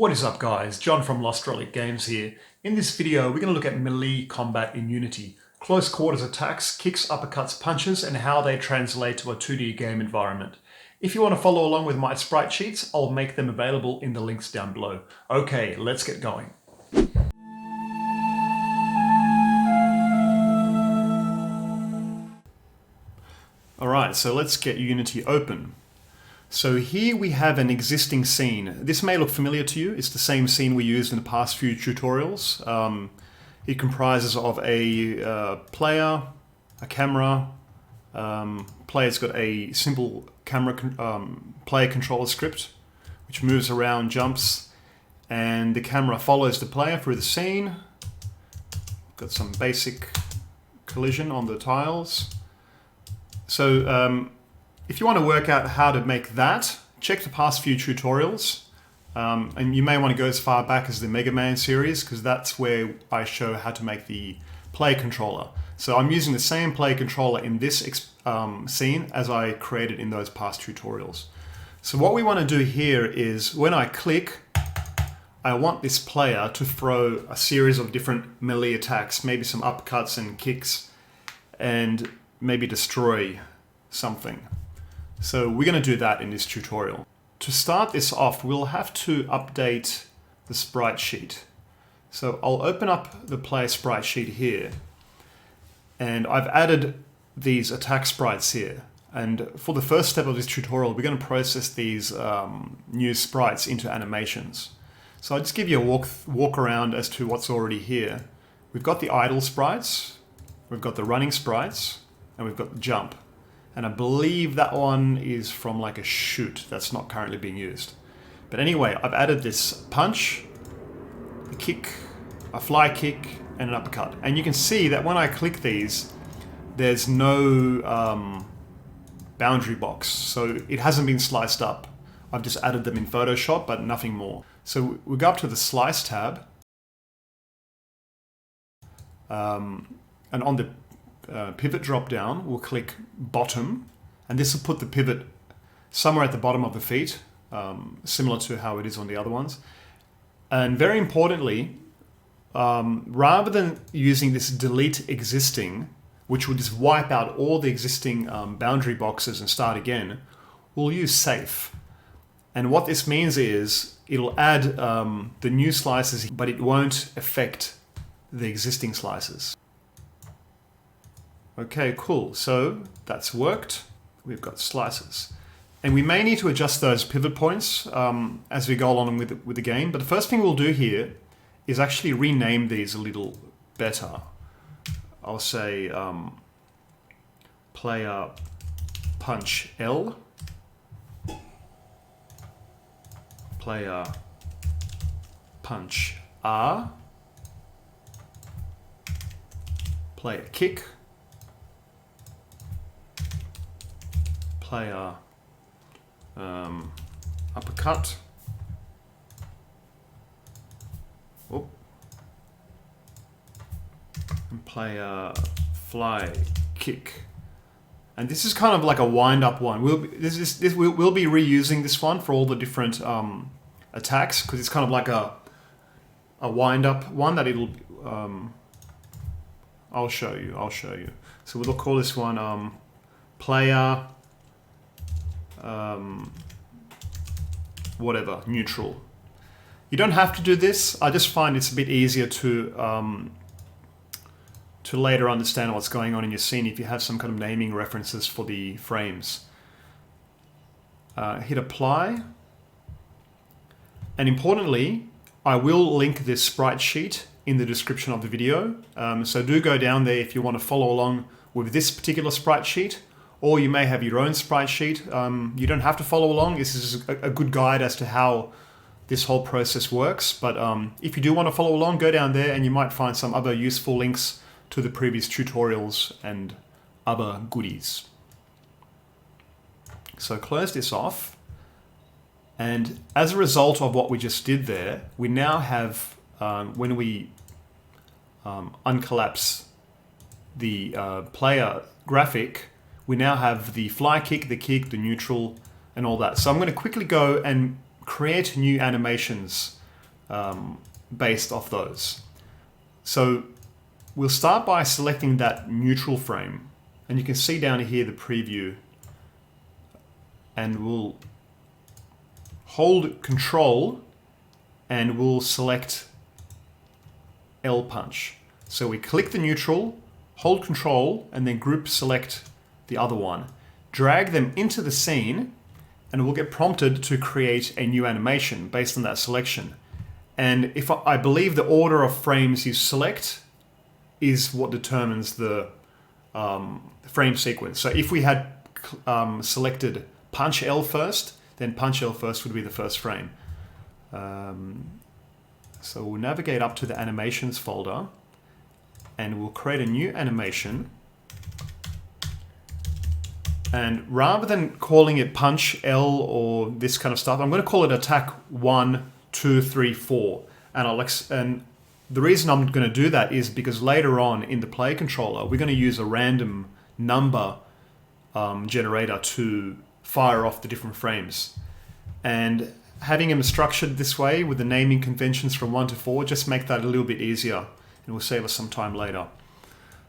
What is up guys, John from Lost Relic Games here. In this video we're going to look at melee combat in Unity, close quarters attacks, kicks, uppercuts, punches and how they translate to a 2D game environment. If you want to follow along with my sprite sheets, I'll make them available in the links down below. Okay, let's get going. Alright, so let's get Unity open. So here we have an existing scene. This may look familiar to you. It's the same scene we used in the past few tutorials. It comprises of a player, a camera. Player's got a simple camera player controller script, which moves around, jumps, and the camera follows the player through the scene. Got some basic collision on the tiles. So if you want to work out how to make that, check the past few tutorials. And you may want to go as far back as the Mega Man series, because that's where I show how to make the play controller. So I'm using the same play controller in this scene as I created in those past tutorials. So what we want to do here is when I click, I want this player to throw a series of different melee attacks, maybe some uppercuts and kicks, and maybe destroy something. So we're going to do that in this tutorial. To start this off, we'll have to update the sprite sheet. So I'll open up the player sprite sheet here, and I've added these attack sprites here. And for the first step of this tutorial, we're going to process these new sprites into animations. So I'll just give you a walk around as to what's already here. We've got the idle sprites, we've got the running sprites, and we've got the jump. And I believe that one is from like a shoot that's not currently being used. But anyway, I've added this punch, a kick, a fly kick, and an uppercut. And you can see that when I click these, there's no boundary box. So it hasn't been sliced up. I've just added them in Photoshop, but nothing more. So we go up to the Slice tab. And on the pivot drop down, we'll click bottom, and this will put the pivot somewhere at the bottom of the feet, similar to how it is on the other ones. And very importantly, rather than using this delete existing, which will just wipe out all the existing boundary boxes and start again, we'll use safe. And what this means is it'll add the new slices, but it won't affect the existing slices. Okay, cool. So that's worked. We've got slices. And we may need to adjust those pivot points as we go along with the game. But the first thing we'll do here is actually rename these a little better. I'll say player punch L, player punch R, player kick, player uppercut, and player fly kick. And this is kind of like a wind-up one. We'll be reusing this one for all the different attacks, because it's kind of like a wind-up one that it'll. I'll show you. So we'll call this one player. Whatever, neutral. You don't have to do this. I just find it's a bit easier to later understand what's going on in your scene if you have some kind of naming references for the frames. Hit apply. And importantly, I will link this sprite sheet in the description of the video. So do go down there if you want to follow along with this particular sprite sheet. Or you may have your own sprite sheet. You don't have to follow along. This is a good guide as to how this whole process works. But if you do want to follow along, go down there and you might find some other useful links to the previous tutorials and other goodies. So close this off. And as a result of what we just did there, we now have, when we uncollapse the player graphic, we now have the fly kick, the kick, the neutral, and all that. So I'm going to quickly go and create new animations based off those. So we'll start by selecting that neutral frame, and you can see down here the preview, and we'll hold Control and we'll select L punch. So we click the neutral, hold Control, and then group select the other one. Drag them into the scene, and we'll get prompted to create a new animation based on that selection. And if I believe the order of frames you select is what determines the frame sequence. So if we had selected punch L first, then punch L first would be the first frame. So we'll navigate up to the animations folder, and we'll create a new animation. And rather than calling it punch L or this kind of stuff, I'm going to call it attack 1, 2, 3, 4. And the reason I'm going to do that is because later on in the play controller, we're going to use a random number generator to fire off the different frames. And having them structured this way with the naming conventions from 1 to 4 just make that a little bit easier, and will save us some time later.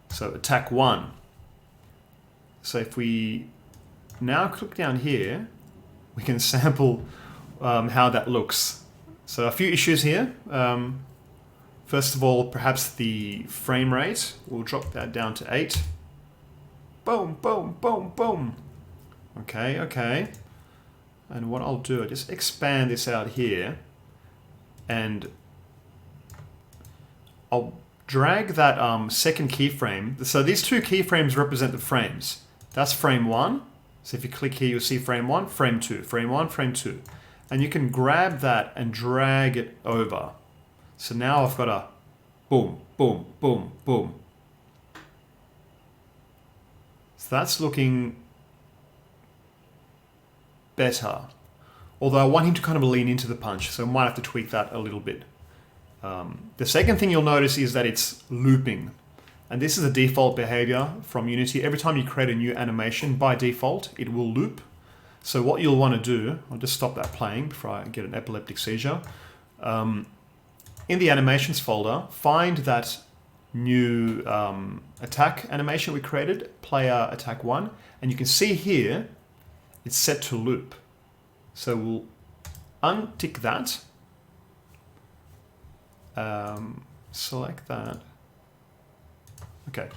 So attack 1. So if we now click down here, we can sample how that looks. So a few issues here. First of all, perhaps the frame rate. We'll drop that down to 8. Boom, boom, boom, boom. Okay, okay. And what I'll do, I'll just expand this out here, and I'll drag that second keyframe. So these two keyframes represent the frames. That's frame 1. So if you click here, you'll see frame 1, frame 2, frame 1, frame 2. And you can grab that and drag it over. So now I've got a boom, boom, boom, boom. So that's looking better. Although I want him to kind of lean into the punch, so I might have to tweak that a little bit. The second thing you'll notice is that it's looping. And this is a default behavior from Unity. Every time you create a new animation, by default, it will loop. So what you'll want to do, I'll just stop that playing before I get an epileptic seizure. In the animations folder, find that new attack animation we created, player attack 1, and you can see here, it's set to loop. So we'll untick that, select that. Okay,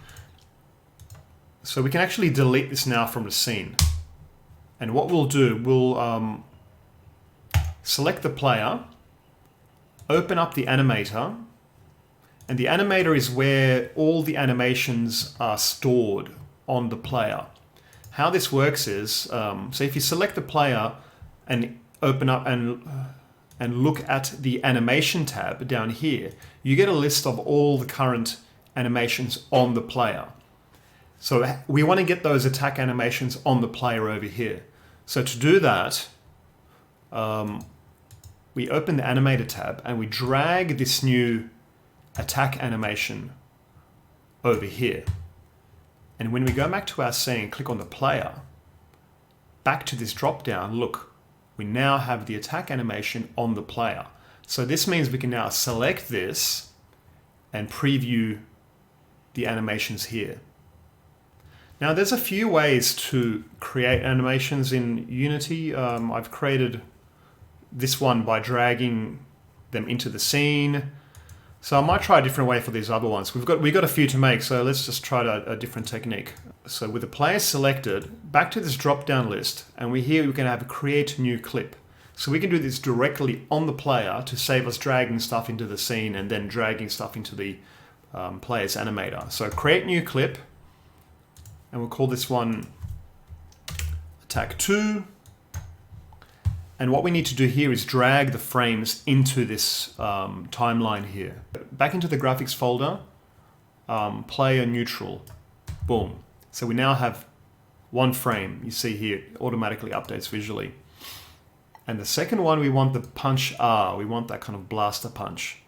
so we can actually delete this now from the scene. And what we'll do, we'll select the player, open up the animator, and the animator is where all the animations are stored on the player. How this works is, so if you select the player and open up and look at the animation tab down here, you get a list of all the current animations on the player. So we want to get those attack animations on the player over here. So to do that, we open the animator tab and we drag this new attack animation over here. And when we go back to our scene, click on the player, back to this drop down, look, we now have the attack animation on the player. So this means we can now select this and preview the animations here. Now there's a few ways to create animations in Unity. I've created this one by dragging them into the scene. So I might try a different way for these other ones. We've got a few to make, so let's just try a different technique. So with the player selected, back to this drop-down list, and we can have a create new clip. So we can do this directly on the player to save us dragging stuff into the scene and then dragging stuff into the player's animator. So create new clip, and we'll call this one attack 2. And what we need to do here is drag the frames into this timeline here. Back into the graphics folder, player neutral, boom. So we now have one frame. You see here, it automatically updates visually. And the second one, we want the punch R. We want that kind of blaster punch.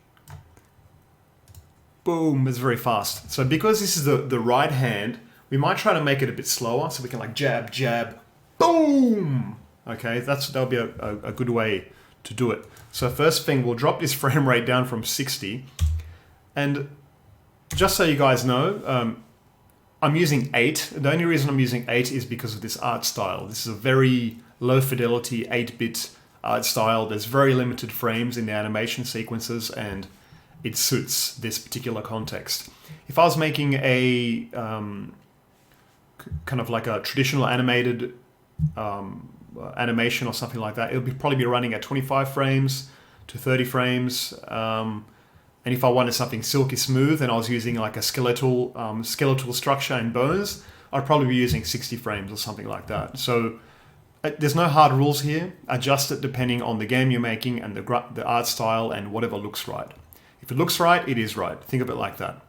Boom, it's very fast. So because this is the right hand, we might try to make it a bit slower so we can like jab, jab, boom. Okay, that'll be a good way to do it. So first thing, we'll drop this frame rate down from 60. And just so you guys know, I'm using 8. The only reason I'm using 8 is because of this art style. This is a very low fidelity 8-bit art style. There's very limited frames in the animation sequences, and it suits this particular context. If I was making a kind of like a traditional animated animation or something like that, it'll probably be running at 25 frames to 30 frames. And if I wanted something silky smooth and I was using like a skeletal structure and bones, I'd probably be using 60 frames or something like that. So there's no hard rules here. Adjust it depending on the game you're making and the art style and whatever looks right. If it looks right, it is right. Think of it like that.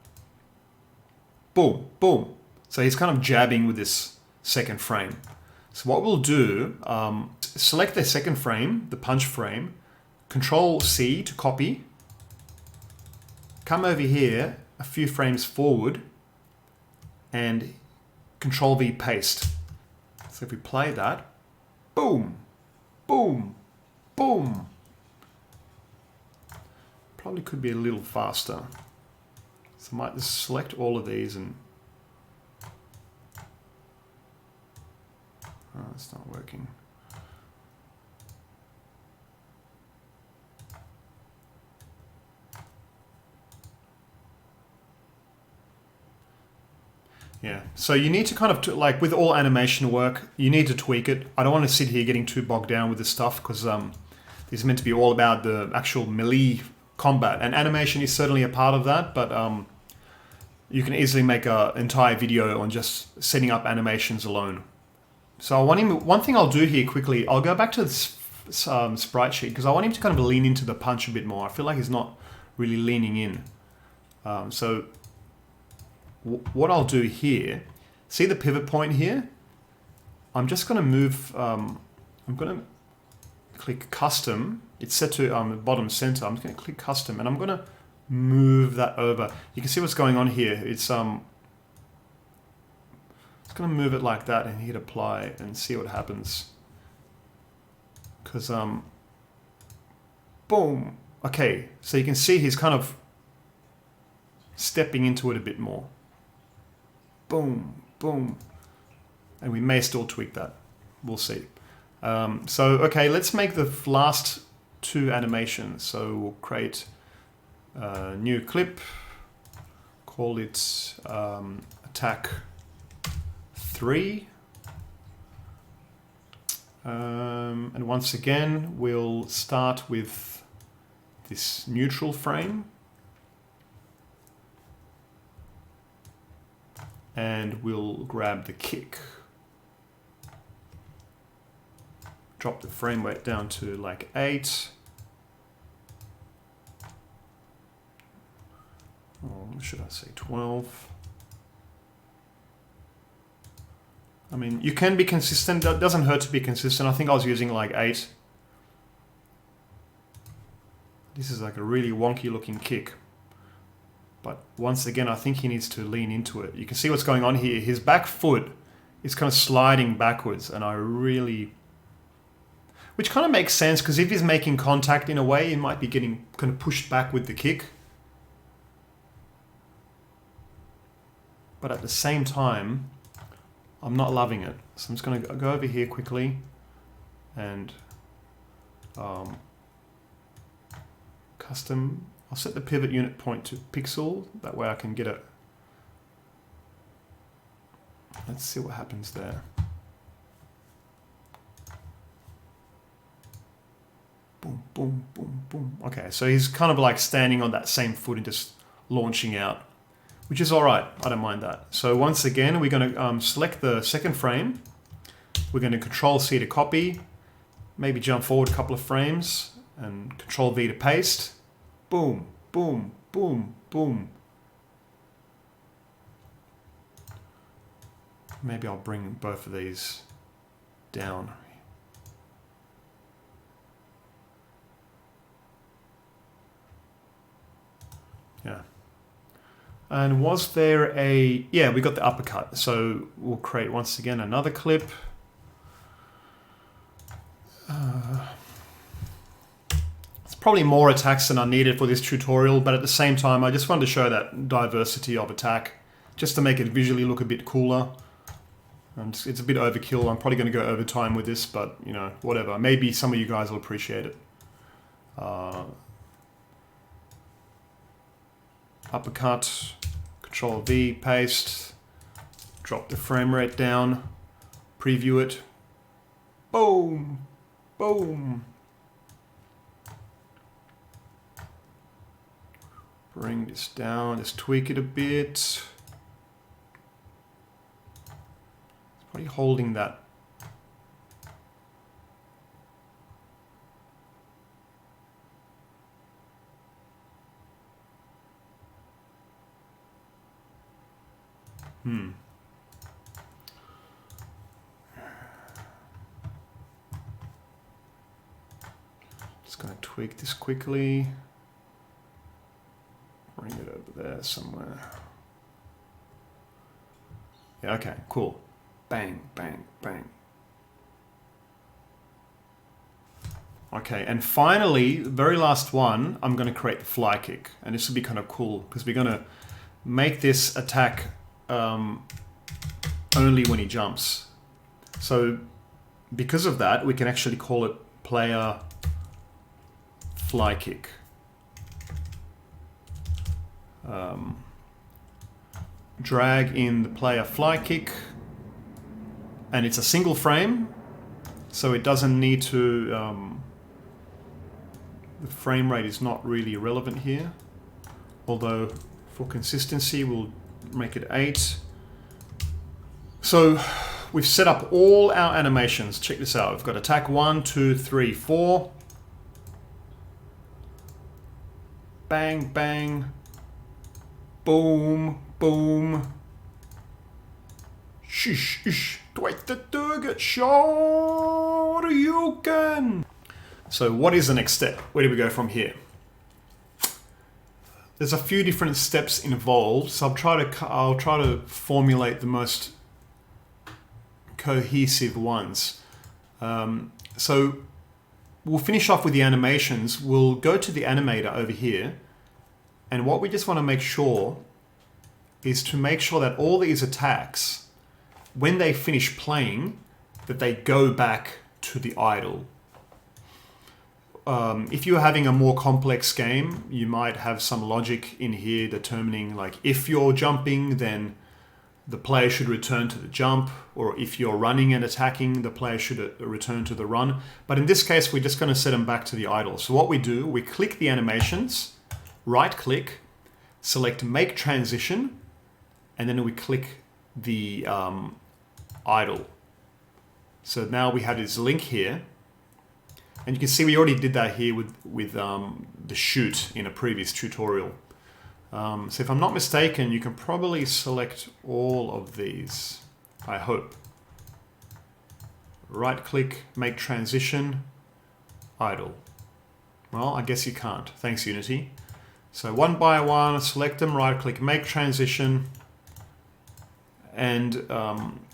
Boom, boom. So he's kind of jabbing with this second frame. So what we'll do, select the second frame, the punch frame, Control C to copy. Come over here a few frames forward and Control V paste. So if we play that, boom, boom, boom. Probably could be a little faster. So I might just select all of these and... Oh, it's not working. Yeah, so you need to kind of, like with all animation work, you need to tweak it. I don't want to sit here getting too bogged down with this stuff because this is meant to be all about the actual melee combat, and animation is certainly a part of that, but you can easily make an entire video on just setting up animations alone. So one thing I'll do here quickly, I'll go back to this sprite sheet because I want him to kind of lean into the punch a bit more. I feel like he's not really leaning in. So what I'll do here, see the pivot point here? I'm just going to move, I'm going to click custom. It's set to bottom center. I'm just going to click custom and I'm going to move that over. You can see what's going on here. It's going to move it like that and hit apply and see what happens. Because, boom. Okay, so you can see he's kind of stepping into it a bit more. Boom, boom. And we may still tweak that. We'll see. So, okay, let's make the last two animations. So we'll create a new clip, call it attack 3. And once again, we'll start with this neutral frame. And we'll grab the kick. Drop the frame rate down to like 8. Or should I say 12? I mean, you can be consistent. That doesn't hurt to be consistent. I think I was using like 8. This is like a really wonky looking kick. But once again, I think he needs to lean into it. You can see what's going on here. His back foot is kind of sliding backwards, and I really... Which kind of makes sense, because if he's making contact in a way, he might be getting kind of pushed back with the kick. But at the same time, I'm not loving it. So I'm just going to go over here quickly and custom... I'll set the pivot unit point to pixel, that way I can get it. Let's see what happens there. Boom, boom, boom, boom. Okay, so he's kind of like standing on that same foot and just launching out, which is all right. I don't mind that. So once again, we're going to select the second frame. We're going to Control C to copy, maybe jump forward a couple of frames, and Control V to paste. Boom, boom, boom, boom. Maybe I'll bring both of these down. Yeah. And was there a... Yeah, we got the uppercut. So we'll create once again another clip. probably more attacks than are needed for this tutorial, but at the same time, I just wanted to show that diversity of attack, just to make it visually look a bit cooler. And it's a bit overkill. I'm probably going to go over time with this, but you know, whatever. Maybe some of you guys will appreciate it. Uppercut, Control V, paste, drop the frame rate down, preview it. Boom, boom. Bring this down, just tweak it a bit. It's probably holding that. Just going to tweak this quickly. Bring it over there somewhere. Yeah, okay, cool. Bang, bang, bang. Okay, and finally, the very last one, I'm going to create the fly kick. And this will be kind of cool because we're going to make this attack only when he jumps. So because of that, we can actually call it player fly kick. Drag in the player fly kick, and it's a single frame, so it doesn't need to, the frame rate is not really relevant here, although for consistency we'll make it 8. So we've set up all our animations. Check this out. We've got attack 1, 2, 3, 4. Bang, bang. Boom, boom. Shish, ish. Dwight the Turget. Shoryuken. So what is the next step? Where do we go from here? There's a few different steps involved, so I'll try to formulate the most cohesive ones. So we'll finish off with the animations. We'll go to the animator over here, and what we just want to make sure is to make sure that all these attacks, when they finish playing, that they go back to the idle. If you're having a more complex game, you might have some logic in here determining, like, if you're jumping, then the player should return to the jump, or if you're running and attacking, the player should return to the run. But in this case, we're just going to set them back to the idle. So what we do, we click the animations, right-click, select Make Transition, and then we click the idle. So now we have this link here. And you can see we already did that here with the shoot in a previous tutorial. So if I'm not mistaken, you can probably select all of these, I hope. Right click, make transition, idle. Well, I guess you can't. Thanks, Unity. So one by one, select them, right click, make transition. And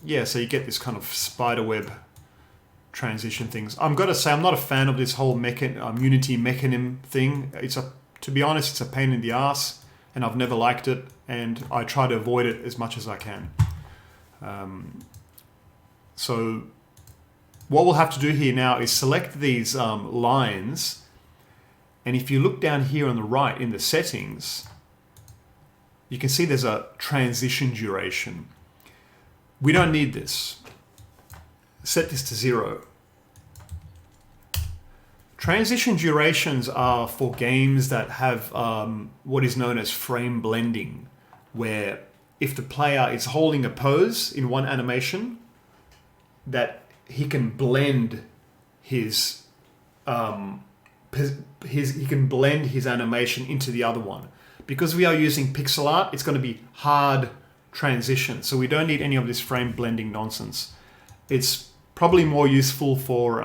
yeah, so you get this kind of spider web transition things. I'm going to say I'm not a fan of this whole Unity mechanism thing. To be honest, it's a pain in the ass, and I've never liked it, and I try to avoid it as much as I can. So what we'll have to do here now is select these lines, and if you look down here on the right in the settings, you can see there's a transition duration. We don't need this. Set this to 0. Transition durations are for games that have what is known as frame blending, where if the player is holding a pose in one animation, that he can blend his animation into the other one. Because we are using pixel art, it's going to be hard transition, so we don't need any of this frame blending nonsense. It's probably more useful for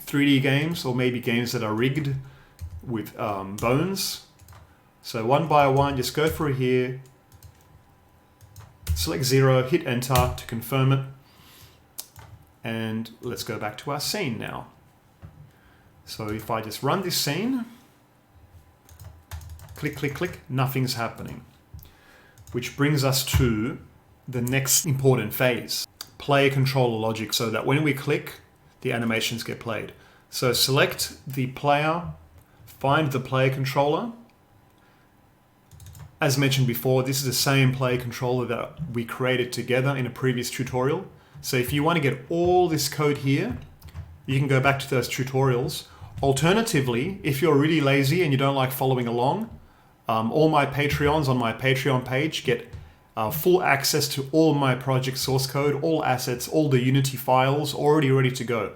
3D games, or maybe games that are rigged with bones. So one by one, just go through here, select 0, hit enter to confirm it, and let's go back to our scene now. So if I just run this scene, click, click, click, nothing's happening. Which brings us to the next important phase, player controller logic, so that when we click, the animations get played. So select the player, find the player controller. As mentioned before, this is the same player controller that we created together in a previous tutorial. So if you want to get all this code here, you can go back to those tutorials. Alternatively, if you're really lazy and you don't like following along, all my Patreons on my Patreon page get full access to all my project source code, all assets, all the Unity files already ready to go.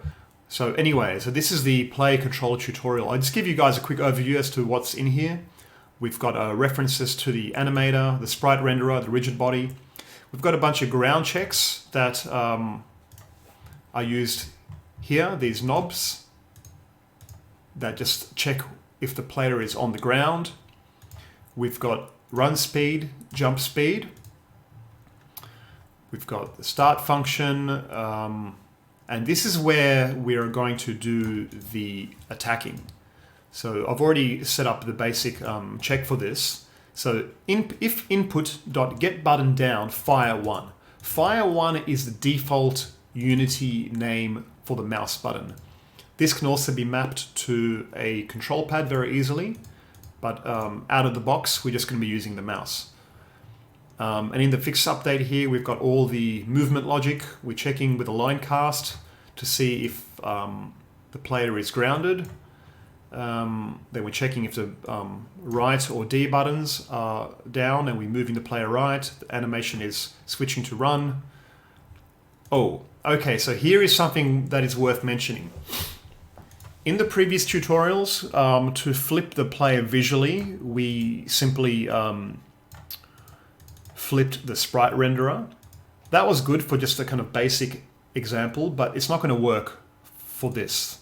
So anyway, so this is the player controller tutorial. I'll just give you guys a quick overview as to what's in here. We've got references to the animator, the sprite renderer, the rigid body. We've got a bunch of ground checks that are used here, these knobs that just check if the player is on the ground. We've got run speed, jump speed. We've got the start function, and this is where we are going to do the attacking. So I've already set up the basic check for this. So if input.getButtonDown fire1. Fire1 is the default Unity name for the mouse button. This can also be mapped to a control pad very easily, but out of the box, we're just going to be using the mouse. And in the fix update here, we've got all the movement logic. We're checking with a line cast to see if the player is grounded. Then we're checking if the right or D buttons are down and we're moving the player right. The animation is switching to run. Oh, okay, so here is something that is worth mentioning. In the previous tutorials, to flip the player visually, we simply flipped the sprite renderer. That was good for just a kind of basic example, but it's not going to work for this.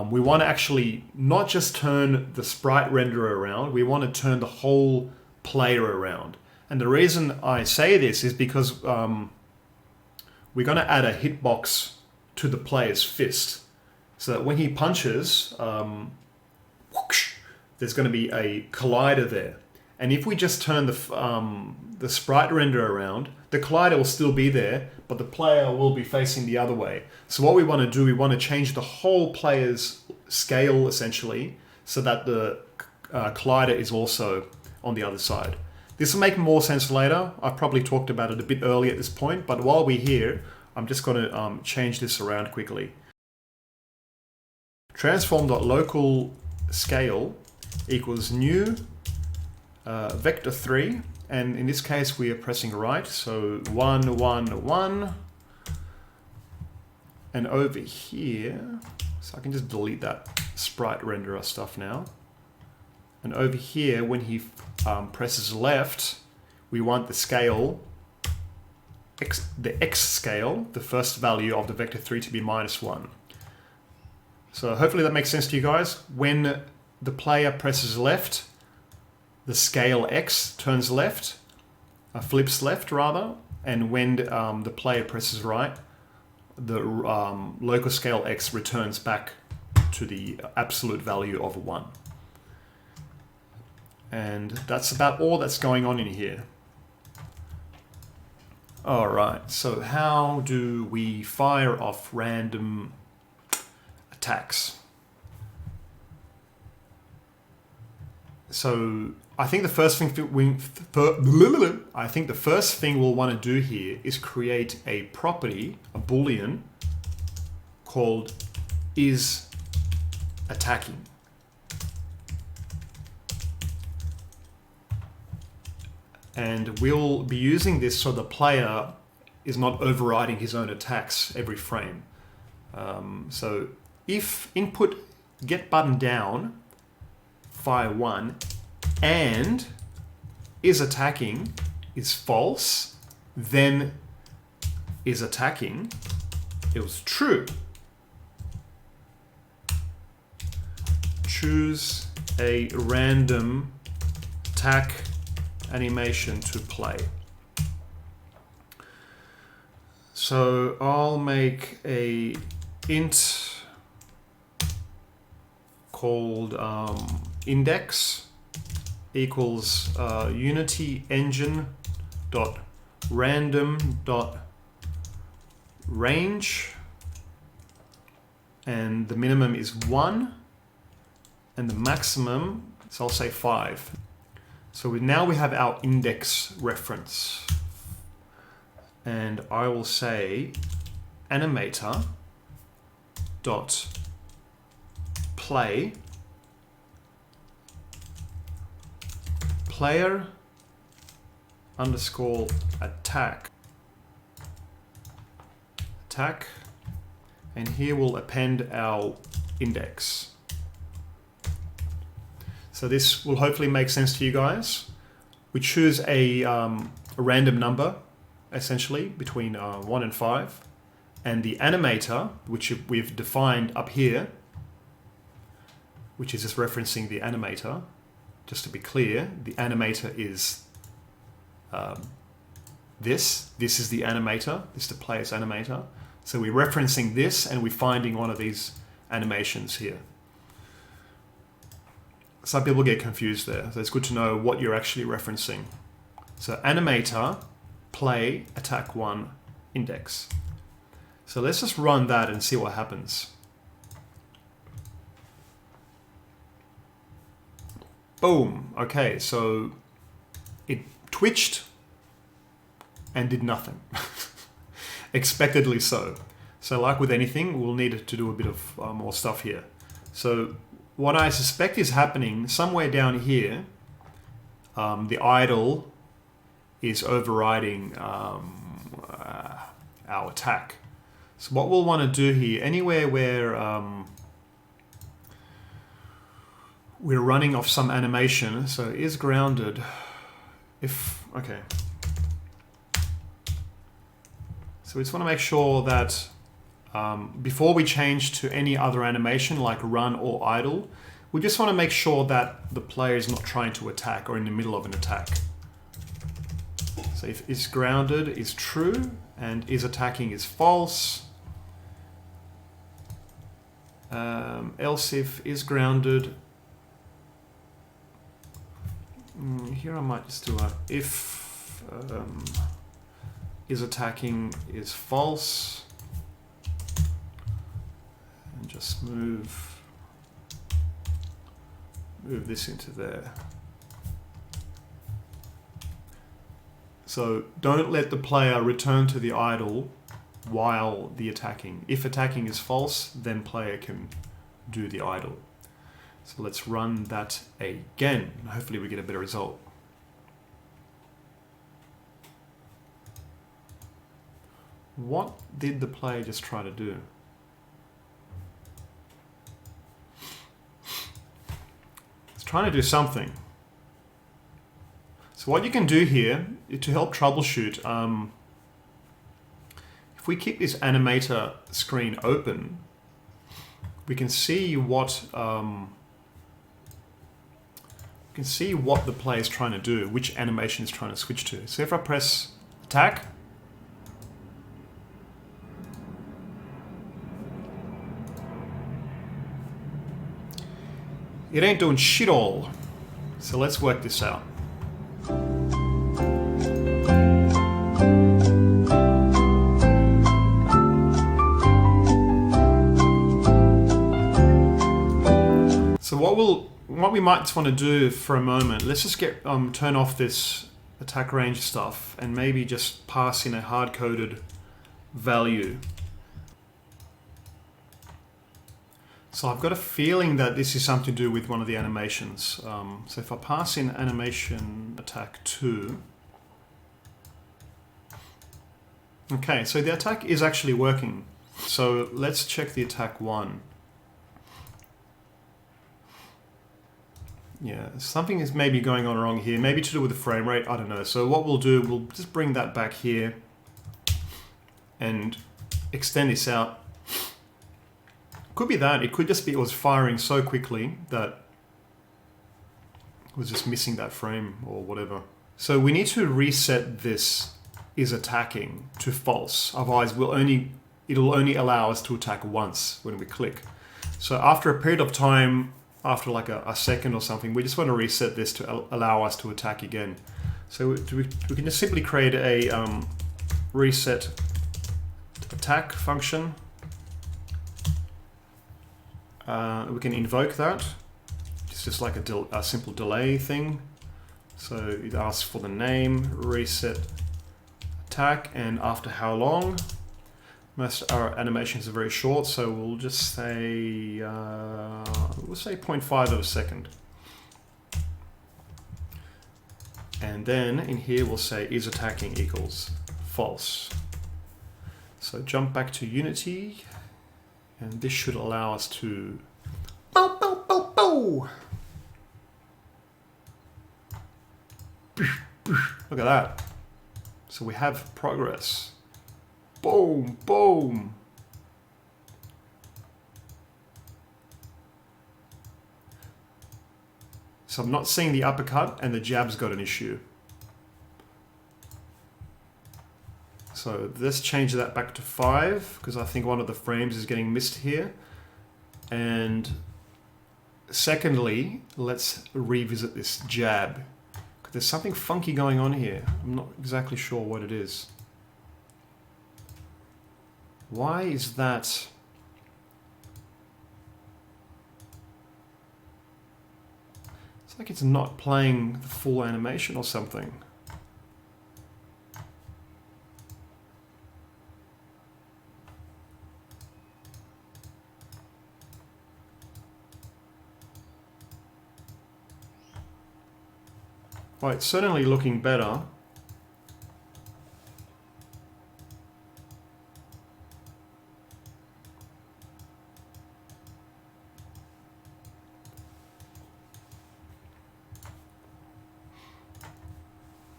We want to actually not just turn the sprite renderer around, we want to turn the whole player around. And the reason I say this is because we're going to add a hitbox to the player's fist. So that when he punches, whoosh, there's going to be a collider there. And if we just turn the sprite renderer around, the collider will still be there, but the player will be facing the other way. So what we want to do, we want to change the whole player's scale, essentially, so that the collider is also on the other side. This will make more sense later. I've probably talked about it a bit early at this point, but while we're here, I'm just going to change this around quickly. Transform.local scale equals new vector 3, and in this case we are pressing right, so 1 1 1, and over here, so I can just delete that sprite renderer stuff now, and over here when he presses left, we want the scale the x scale, the first value of the vector 3, to be -1. So hopefully that makes sense to you guys. When the player presses left, the scale X turns left, flips left rather, and when the player presses right, the local scale X returns back to the absolute value of 1. And that's about all that's going on in here. Alright, so how do we fire off random attacks? So I think the first thing we'll want to do here is create a property, a boolean called isAttacking. And we'll be using this so the player is not overriding his own attacks every frame. So if input getButtonDown fire1 and isAttacking is false, then isAttacking is true. Choose a random attack animation to play. So I'll make a int called index, equals Unity engine dot random dot range, and the minimum is 1 and the maximum, so I'll say 5. So now we have our index reference, and I will say animator dot play player underscore attack, and here we'll append our index. So this will hopefully make sense to you guys. We choose a random number, essentially, between 1 and 5. And the animator, which we've defined up here, which is just referencing the animator. Just to be clear, the animator is this. This is the animator. This is the player's animator. So we're referencing this, and we're finding one of these animations here. Some people get confused there, so it's good to know what you're actually referencing. So animator, play, attack 1, index. So let's just run that and see what happens. Boom. Okay, so it twitched and did nothing. Expectedly so. So like with anything, we'll need to do a bit of more stuff here. So what I suspect is happening somewhere down here, the idle is overriding our attack. So what we'll want to do here, anywhere where we're running off some animation, so is grounded, okay. So we just want to make sure that before we change to any other animation like run or idle, we just want to make sure that the player is not trying to attack or in the middle of an attack. So if is grounded is true and is attacking is false, else if is grounded, here I might just do a if is attacking is false, and just move this into there. So don't let the player return to the idle while the attacking. If attacking is false, then player can do the idle. So let's run that again. Hopefully we get a better result. What did the player just try to do? It's trying to do something. So what you can do here to help troubleshoot, if we keep this animator screen open, we can see what the player is trying to do, which animation is trying to switch to. So if I press attack, it ain't doing shit all. So let's work this out. So what we might just want to do for a moment, let's just get turn off this attack range stuff and maybe just pass in a hard-coded value. So I've got a feeling that this is something to do with one of the animations. So if I pass in animation attack 2, okay, so the attack is actually working. So let's check the attack 1. Yeah, something is maybe going on wrong here. Maybe to do with the frame rate, I don't know. So what we'll do, we'll just bring that back here and extend this out. Could be that. It could just be it was firing so quickly that it was just missing that frame or whatever. So we need to reset this is attacking to false. Otherwise, it'll only allow us to attack once when we click. So after a period of time, after like a second or something. We just want to reset this to allow us to attack again. So we can just simply create a reset attack function. We can invoke that. It's just like a simple delay thing. So it asks for the name, reset attack, and after how long. Most our animations are very short, so we'll just say we'll say 0.5 of a second. And then in here we'll say is attacking equals false. So jump back to Unity, and this should allow us to bow, bow, bow, bow. Look at that. So we have progress. Boom, boom. So I'm not seeing the uppercut, and the jab's got an issue. So let's change that back to 5, because I think one of the frames is getting missed here. And secondly, let's revisit this jab. There's something funky going on here. I'm not exactly sure what it is. Why is that? It's like it's not playing the full animation or something. Well, it's certainly looking better.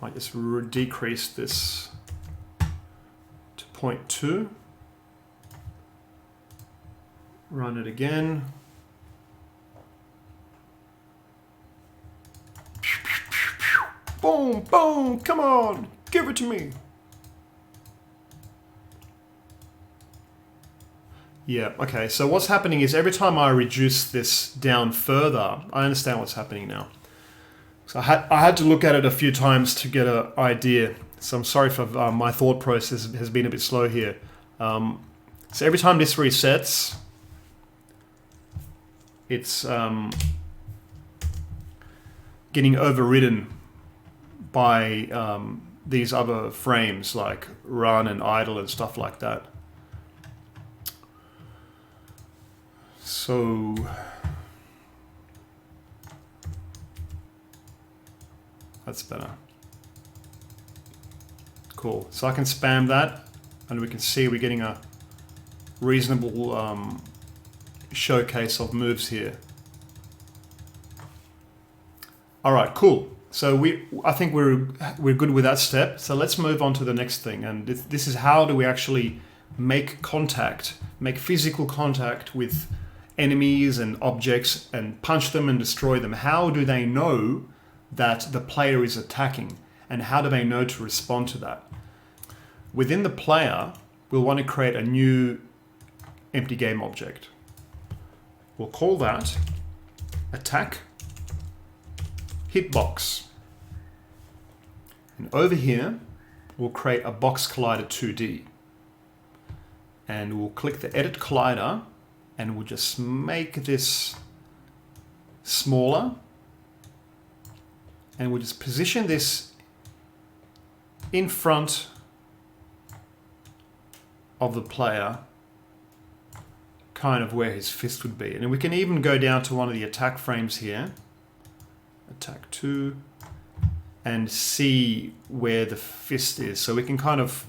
Might just decrease this to 0.2. Run it again. Boom, boom, come on, give it to me. Yeah, okay, so what's happening is every time I reduce this down further, I understand what's happening now. So I had to look at it a few times to get an idea. So I'm sorry for my thought process has been a bit slow here. So every time this resets, it's getting overridden by these other frames like run and idle and stuff like that. So that's better. Cool. So I can spam that, and we can see we're getting a reasonable showcase of moves here. All right, cool. So I think we're good with that step. So let's move on to the next thing, and this is how do we actually make contact, make physical contact with enemies and objects and punch them and destroy them. How do they know that the player is attacking, and how do they know to respond to that? Within the player, we'll want to create a new empty game object. We'll call that attack hitbox. And over here, we'll create a box collider 2D. And we'll click the edit collider, and we'll just make this smaller. And we'll just position this in front of the player, kind of where his fist would be. And we can even go down to one of the attack frames here, attack 2, and see where the fist is. So we can kind of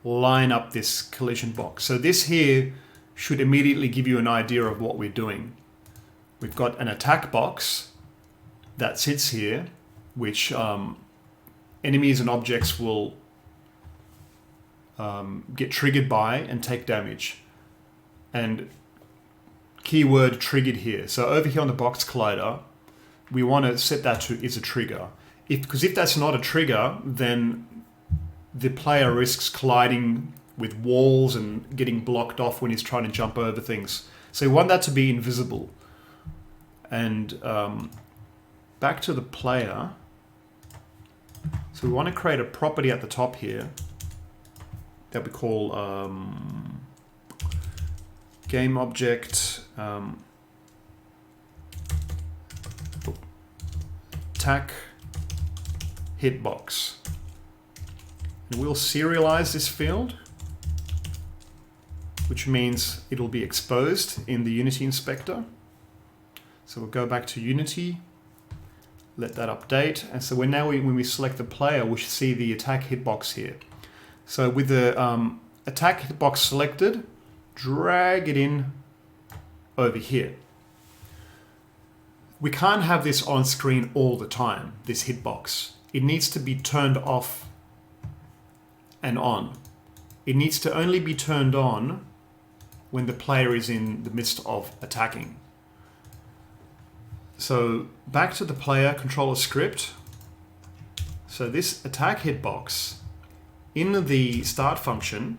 line up this collision box. So this here should immediately give you an idea of what we're doing. We've got an attack box that sits here, which enemies and objects will get triggered by and take damage. And keyword triggered here. So over here on the box collider, we want to set that to is a trigger. Because if that's not a trigger, then the player risks colliding with walls and getting blocked off when he's trying to jump over things. So we want that to be invisible. And back to the player. So we want to create a property at the top here that we call game object attack hitbox. And we'll serialize this field, which means it'll be exposed in the Unity inspector. So we'll go back to Unity, let that update. And so when we select the player, we should see the attack hitbox here. So with the attack hitbox selected, drag it in over here. We can't have this on screen all the time, this hitbox. It needs to be turned off and on. It needs to only be turned on when the player is in the midst of attacking. So back to the player controller script. So this attack hitbox, in the start function,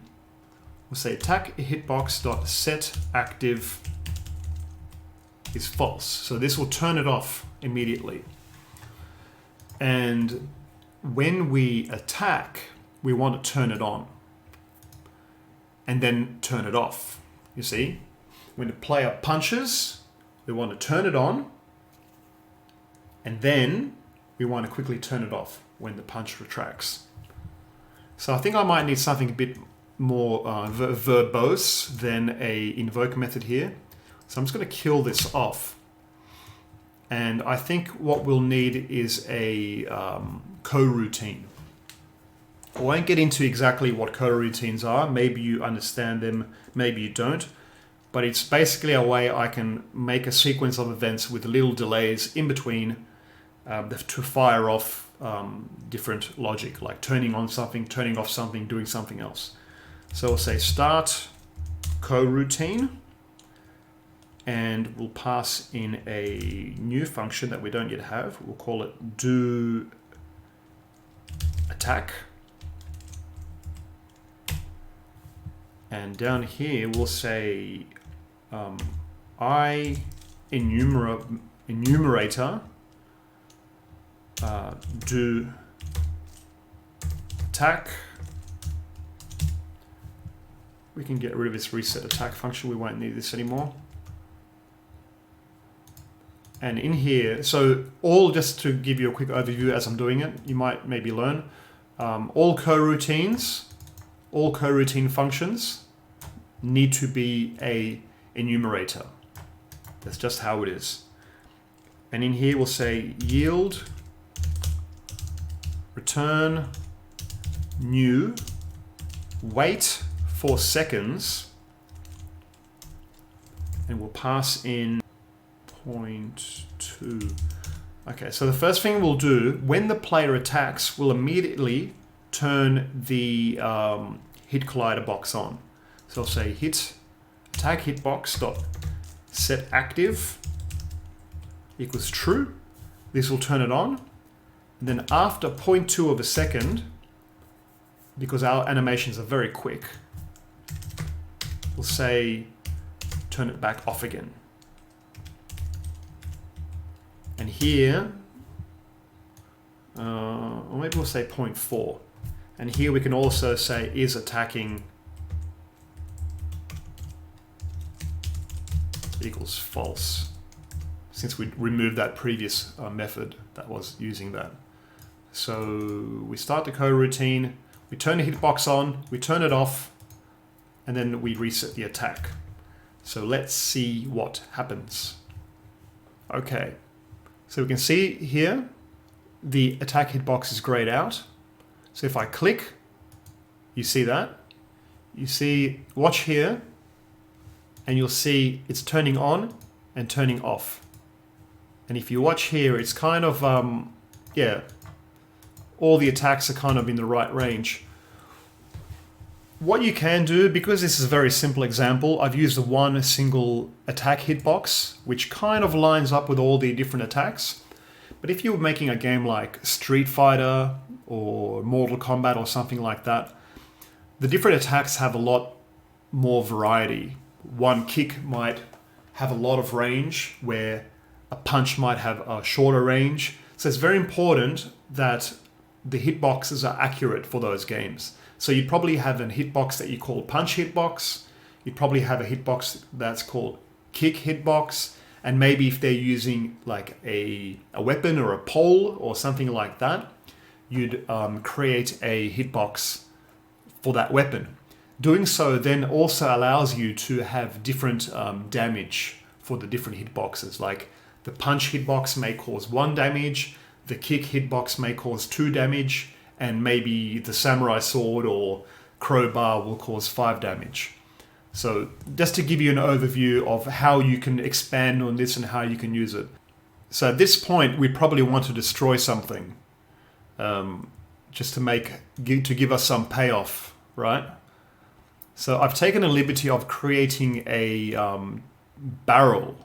we'll say attack hitbox.set active is false. So this will turn it off immediately. And when we attack, we want to turn it on and then turn it off. You see, when the player punches, we want to turn it on, and then we want to quickly turn it off when the punch retracts. So I think I might need something a bit more verbose than a invoke method here. So I'm just going to kill this off. And I think what we'll need is a coroutine. I won't get into exactly what coroutines are. Maybe you understand them, maybe you don't. But it's basically a way I can make a sequence of events with little delays in between to fire off different logic, like turning on something, turning off something, doing something else. So we'll say start coroutine, and we'll pass in a new function that we don't yet have. We'll call it do attack. And down here we'll say I enumerator do attack. We can get rid of this reset attack function. We won't need this anymore. And in here, so all, just to give you a quick overview as I'm doing it, you might maybe learn, all coroutines, all coroutine functions need to be a enumerator. That's just how it is. And in here we'll say yield return new, wait 4 seconds, and we'll pass in 0.2. Okay, so the first thing we'll do, when the player attacks, we'll immediately turn the hit collider box on. So I'll say hit attack hitbox dot set active equals true. This will turn it on. And then after 0.2 of a second, because our animations are very quick, we'll say turn it back off again. And here, or maybe we'll say 0.4. And here we can also say is attacking equals false, since we removed that previous method that was using that. So we start the coroutine, we turn the hitbox on, we turn it off, and then we reset the attack. So let's see what happens. Okay, so we can see here the attack hitbox is grayed out. So if I click, you see that. You see, watch here, and you'll see it's turning on and turning off. And if you watch here, it's kind of, yeah, all the attacks are kind of in the right range. What you can do, because this is a very simple example, I've used one single attack hitbox, which kind of lines up with all the different attacks. But if you were making a game like Street Fighter or Mortal Kombat or something like that, the different attacks have a lot more variety. One kick might have a lot of range, where A punch might have a shorter range. So it's very important that the hitboxes are accurate for those games. So you'd probably have a hitbox that you call punch hitbox. You'd probably have a hitbox that's called kick hitbox. And maybe if they're using like a weapon or a pole or something like that, you'd create a hitbox for that weapon. Doing so then also allows you to have different damage for the different hitboxes. Like the punch hitbox may cause 1 damage, the kick hitbox may cause 2 damage, and maybe the samurai sword or crowbar will cause 5 damage. So just to give you an overview of how you can expand on this and how you can use it. So at this point, we probably want to destroy something, just to give us some payoff, right? So I've taken a liberty of creating a barrel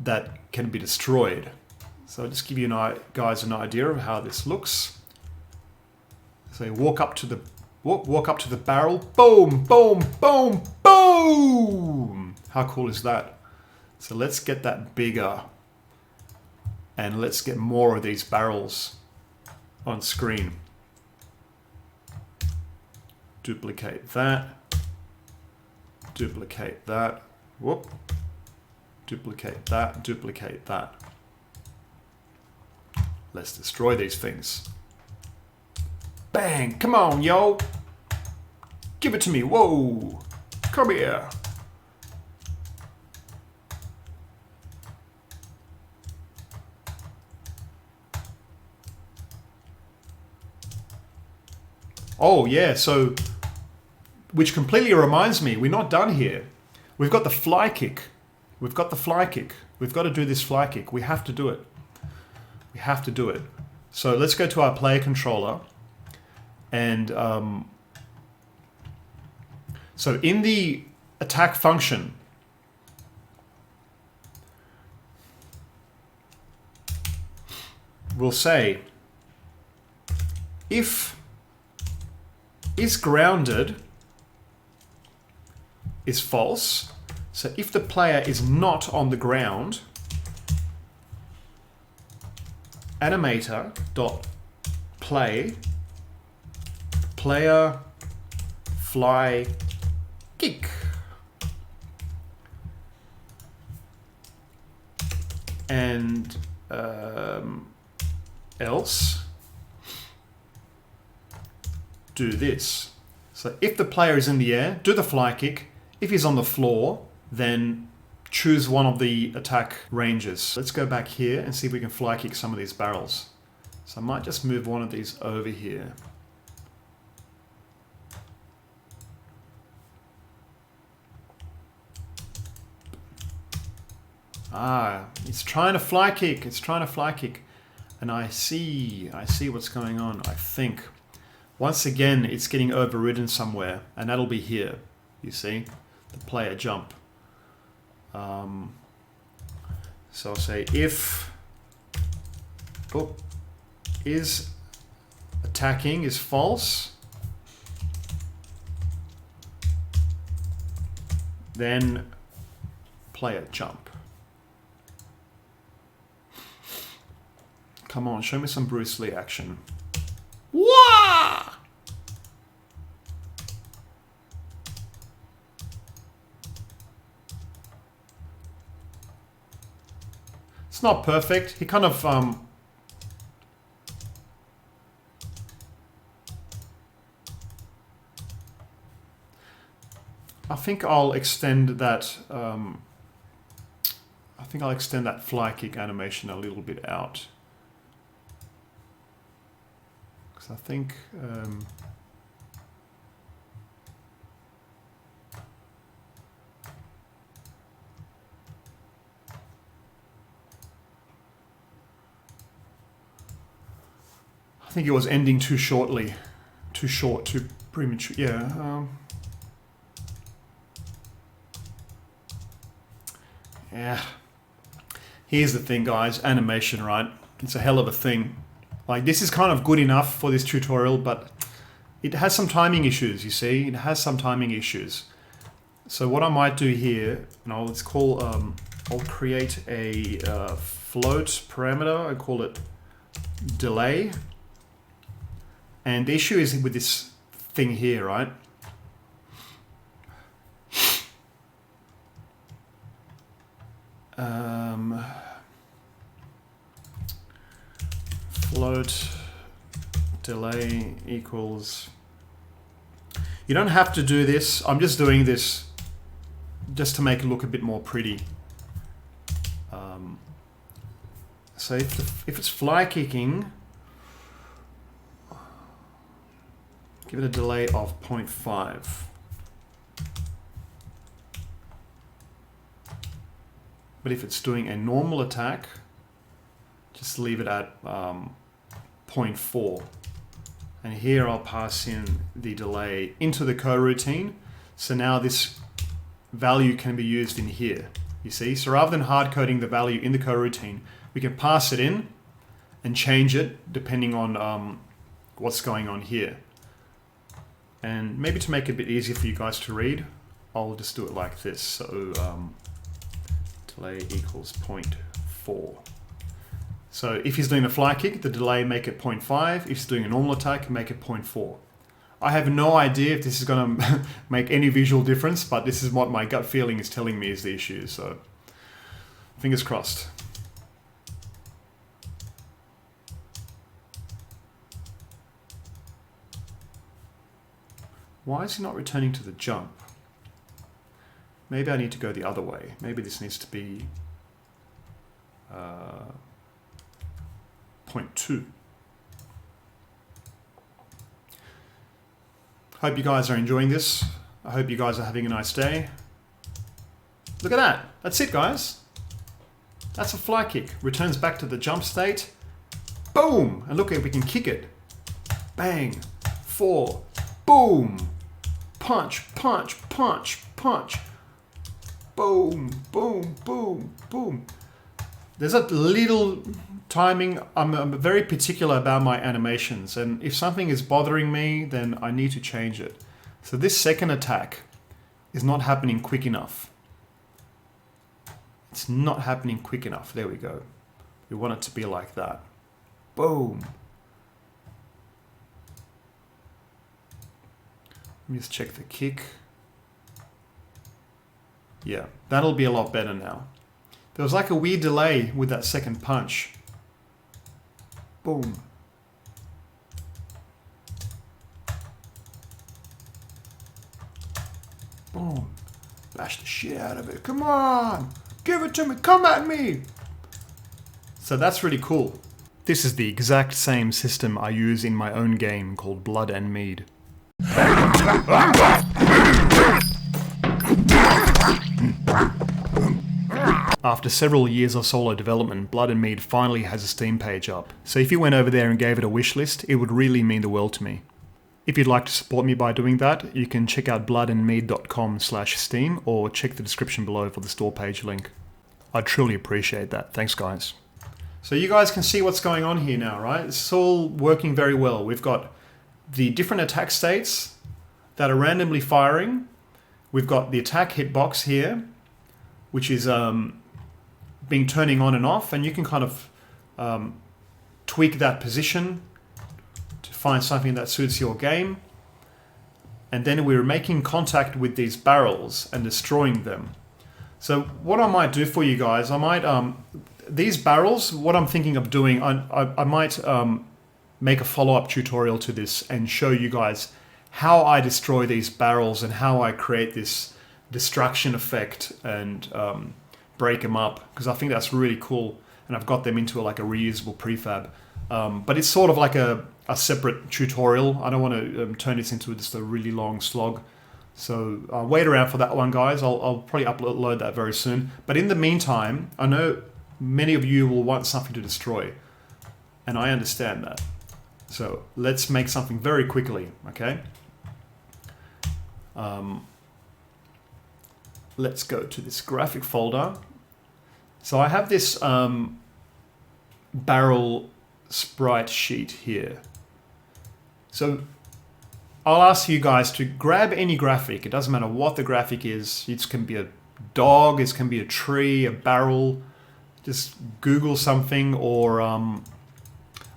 that can be destroyed. So I'll just give you guys an idea of how this looks. So you walk up to the barrel, boom, boom, boom, boom. How cool is that? So let's get that bigger, and let's get more of these barrels on screen. Duplicate that. Duplicate that. Whoop. Duplicate that. Duplicate that. Let's destroy these things. Bang! Come on, yo! Give it to me! Whoa! Come here! Oh yeah, so, which completely reminds me, we're not done here. We've got the fly kick. We've got the fly kick. We've got to do this fly kick. We have to do it. We have to do it. So let's go to our player controller. And so in the attack function, we'll say if is grounded is false. So if the player is not on the ground, animator dot play player fly kick, and else do this. So if the player is in the air, do the fly kick. If he's on the floor, then choose one of the attack ranges. Let's go back here and see if we can fly kick some of these barrels. So I might just move one of these over here. Ah, it's trying to fly kick. It's trying to fly kick. And I see what's going on, I think. Once again, it's getting overridden somewhere, and that'll be here, you see, the player jump. So I'll say if is attacking is false, then player jump. Come on, show me some Bruce Lee action. Wah! It's not perfect. He kind of I think I'll extend that fly kick animation a little bit out. Because I think it was ending too shortly, too short, too premature. Yeah. Yeah. Here's the thing, guys. Animation, right? It's a hell of a thing. Like, this is kind of good enough for this tutorial, but it has some timing issues, you see? It has some timing issues. So what I might do here, let's call I'll create a float parameter. I call it delay. And the issue is with this thing here, right? Float delay equals. You don't have to do this. I'm just doing this just to make it look a bit more pretty. So if it's fly kicking, give it a delay of 0.5. But if it's doing a normal attack, just leave it at 0.4. And here I'll pass in the delay into the coroutine. So now this value can be used in here, you see? So rather than hard coding the value in the coroutine, we can pass it in and change it depending on what's going on here. And maybe to make it a bit easier for you guys to read, I'll just do it like this. So delay equals 0.4. So if he's doing a fly kick, the delay make it 0.5. If he's doing a normal attack, make it 0.4. I have no idea if this is going to make any visual difference, but this is what my gut feeling is telling me is the issue. So fingers crossed. Why is he not returning to the jump? Maybe I need to go the other way. Maybe this needs to be 0.2. Hope you guys are enjoying this. I hope you guys are having a nice day. Look at that. That's it, guys. That's a fly kick. Returns back to the jump state. Boom! And look, we can kick it. Bang. 4. Boom! Punch, punch, punch, punch. Boom, boom, boom, boom. There's a little timing. I'm very particular about my animations, and if something is bothering me, then I need to change it. So this second attack is not happening quick enough. It's not happening quick enough. There we go. We want it to be like that. Boom. Let me just check the kick. Yeah, that'll be a lot better now. There was like a weird delay with that second punch. Boom. Boom. Bash the shit out of it. Come on. Give it to me. Come at me. So that's really cool. This is the exact same system I use in my own game called Blood and Mead. After several years of solo development, Blood and Mead finally has a Steam page up. So if you went over there and gave it a wish list, it would really mean the world to me. If you'd like to support me by doing that, you can check out bloodandmead.com/Steam or check the description below for the store page link. I'd truly appreciate that. Thanks, guys. So you guys can see what's going on here now, right? It's all working very well. We've got the different attack states that are randomly firing. We've got the attack hitbox here, which is being turning on and off, and you can kind of tweak that position to find something that suits your game. And then we're making contact with these barrels and destroying them. So what I might do for you guys, I might these barrels, what I'm thinking of doing, I might make a follow-up tutorial to this and show you guys how I destroy these barrels and how I create this destruction effect and break them up, because I think that's really cool, and I've got them into like a reusable prefab. But it's sort of like a separate tutorial. I don't want to turn this into just a really long slog. So wait around for that one, guys. I'll probably upload that very soon. But in the meantime, I know many of you will want something to destroy, and I understand that. So let's make something very quickly, okay? Let's go to this graphic folder. So I have this barrel sprite sheet here. So I'll ask you guys to grab any graphic. It doesn't matter what the graphic is. It can be a dog, it can be a tree, a barrel. Just Google something, or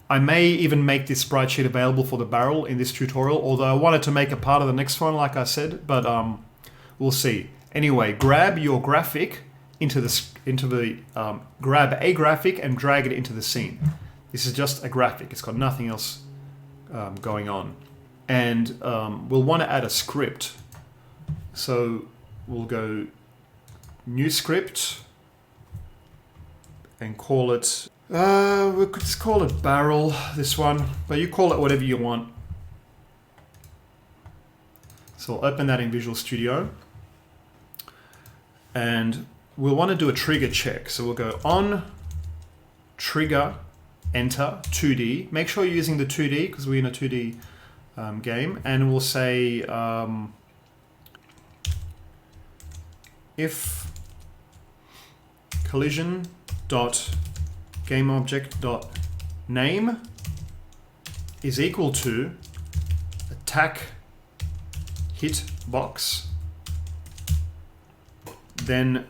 I may even make this sprite sheet available for the barrel in this tutorial, although I wanted to make a part of the next one, like I said, but we'll see. Anyway, grab your graphic grab a graphic and drag it into the scene. This is just a graphic. It's got nothing else going on. And we'll want to add a script. So we'll go new script and call it, we could just call it barrel, this one, but you call it whatever you want. So I'll open that in Visual Studio. And we'll want to do a trigger check. So we'll go on, trigger, enter, 2D. Make sure you're using the 2D because we're in a 2D game. And we'll say if collision dot game object dot name is equal to attack hitbox, then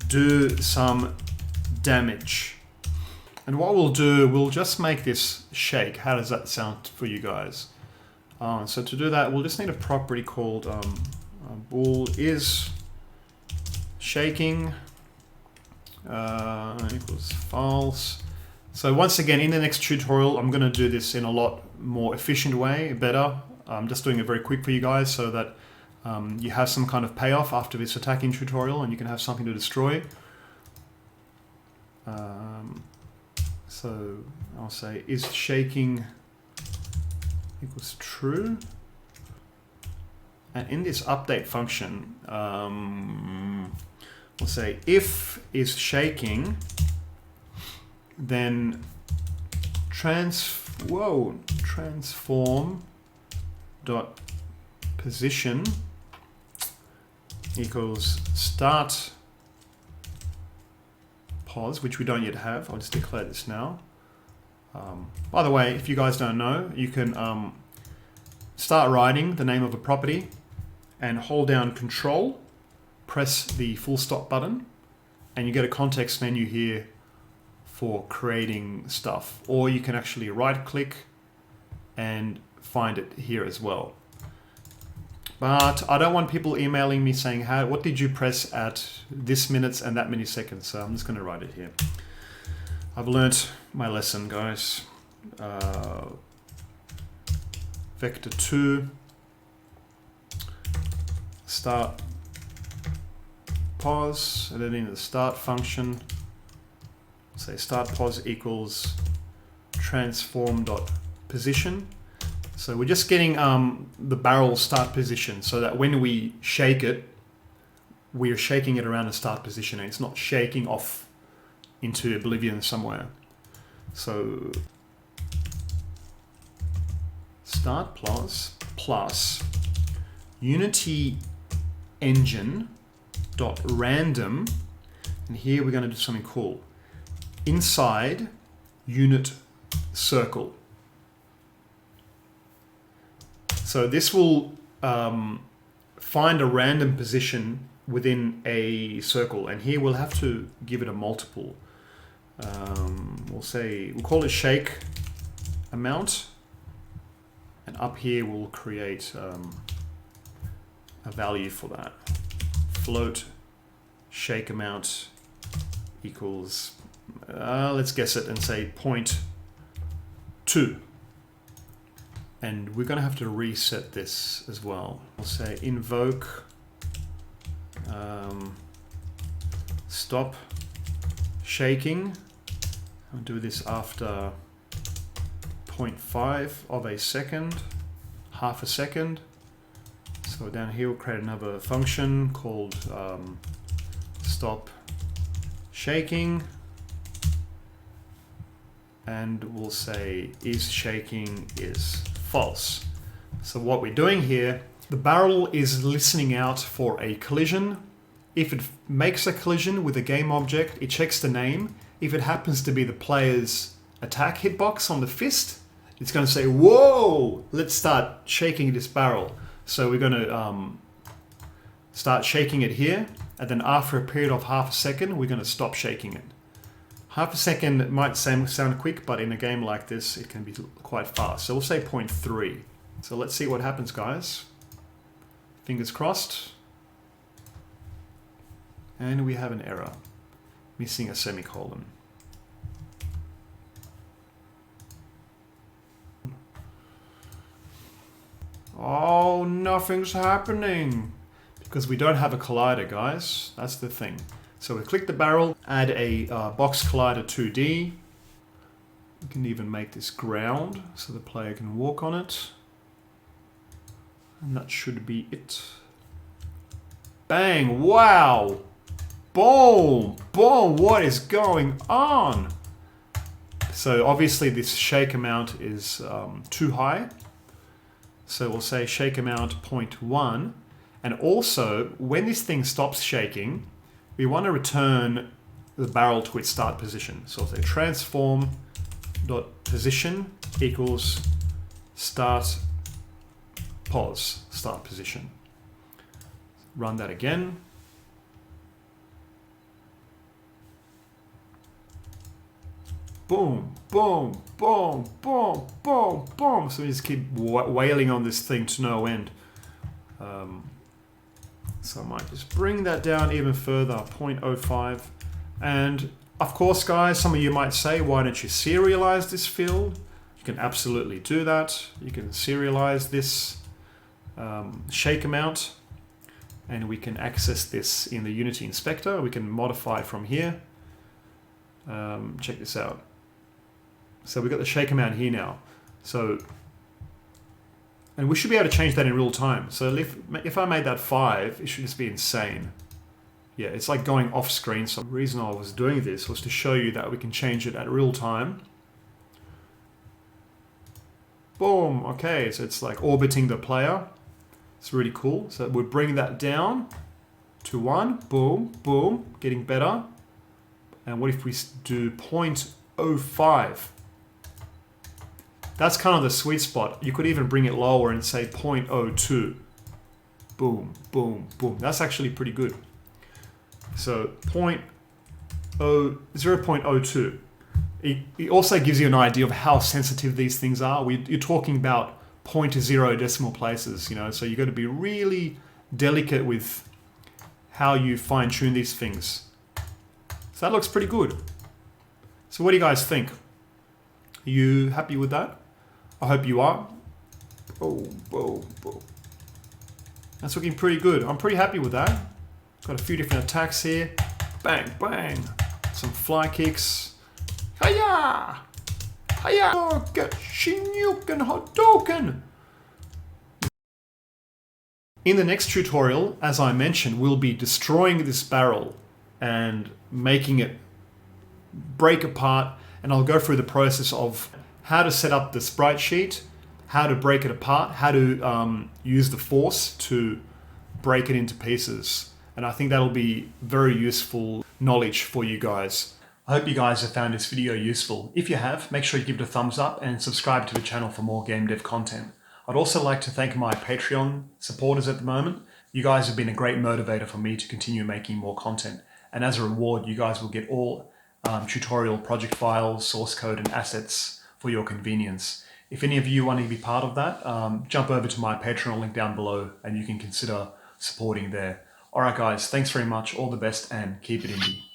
do some damage. And what we'll do, we'll just make this shake. How does that sound for you guys? So to do that, we'll just need a property called bool is shaking equals false. So once again, in the next tutorial, I'm going to do this in a lot more efficient way, better. I'm just doing it very quick for you guys so that you have some kind of payoff after this attacking tutorial and you can have something to destroy. So I'll say is shaking equals true. And in this update function, we'll say if is shaking, then transform dot position equals start pos, which we don't yet have. I'll just declare this now. By the way, if you guys don't know, you can start writing the name of a property and hold down Control, press the full stop button, and you get a context menu here for creating stuff. Or you can actually right click and find it here as well. But I don't want people emailing me saying, what did you press at this minutes and that many seconds? So I'm just going to write it here. I've learnt my lesson, guys. Vector 2, start pos, and then in the start function, say start pos equals transform.position. So we're just getting the barrel start position so that when we shake it, we're shaking it around the start position and it's not shaking off into oblivion somewhere. So start plus Unity engine dot random, and here we're going to do something cool. Inside unit circle. So this will find a random position within a circle, and here we'll have to give it a multiple. We'll call it shake amount, and up here we'll create a value for that. Float shake amount equals, let's guess it and say 0.2. And we're going to have to reset this as well. We'll say invoke stop shaking. I'll do this after 0.5 of a second, half a second. So down here we'll create another function called stop shaking. And we'll say is shaking is false. So what we're doing here, the barrel is listening out for a collision. If it makes a collision with a game object, it checks the name. If it happens to be the player's attack hitbox on the fist, it's going to say, whoa, let's start shaking this barrel. So we're going to start shaking it here. and then after a period of half a second, we're going to stop shaking it. Half a second might sound quick, but in a game like this, it can be quite fast. So we'll say 0.3. So let's see what happens, guys. Fingers crossed. And we have an error, missing a semicolon. Oh, nothing's happening. Because we don't have a collider, guys. That's the thing. So we click the barrel, add a box collider 2D. We can even make this ground so the player can walk on it. And that should be it. Bang! Wow! Boom! Boom! What is going on? So obviously this shake amount is too high. So we'll say shake amount 0.1. And also, when this thing stops shaking, we want to return the barrel to its start position. So we'll say transform.position equals start pause, start position. Run that again. Boom, boom, boom, boom, boom, boom. So we just keep wailing on this thing to no end. So I might just bring that down even further, 0.05. And of course, guys, some of you might say, why don't you serialize this field? You can absolutely do that. You can serialize this shake amount, and we can access this in the Unity inspector. We can modify it from here. Check this out. So we've got the shake amount here now. So, and we should be able to change that in real time. So if I made that 5, it should just be insane. Yeah, it's like going off screen. So the reason I was doing this was to show you that we can change it at real time. Boom, okay, so it's like orbiting the player. It's really cool. So we'll bring that down to 1, boom, boom, getting better. And what if we do 0.05? That's kind of the sweet spot. You could even bring it lower and say 0.02. Boom, boom, boom. That's actually pretty good. So 0.02. It also gives you an idea of how sensitive these things are. You're talking about 0.0 decimal places, you know, so you've got to be really delicate with how you fine-tune these things. So that looks pretty good. So what do you guys think? Are you happy with that? I hope you are. Boom, boom, boom. That's looking pretty good. I'm pretty happy with that. Got a few different attacks here. Bang, bang. Some fly kicks. Hiya! Hiya! Shinyuken Hodoken! In the next tutorial, as I mentioned, we'll be destroying this barrel and making it break apart, and I'll go through the process of how to set up the sprite sheet, how to break it apart, how to use the force to break it into pieces. And I think that'll be very useful knowledge for you guys. I hope you guys have found this video useful. If you have, make sure you give it a thumbs up and subscribe to the channel for more game dev content. I'd also like to thank my Patreon supporters at the moment. You guys have been a great motivator for me to continue making more content. And as a reward, you guys will get all tutorial project files, source code, and assets for your convenience. If any of you want to be part of that, jump over to my Patreon link down below and you can consider supporting there. Alright guys, thanks very much, all the best, and keep it indie.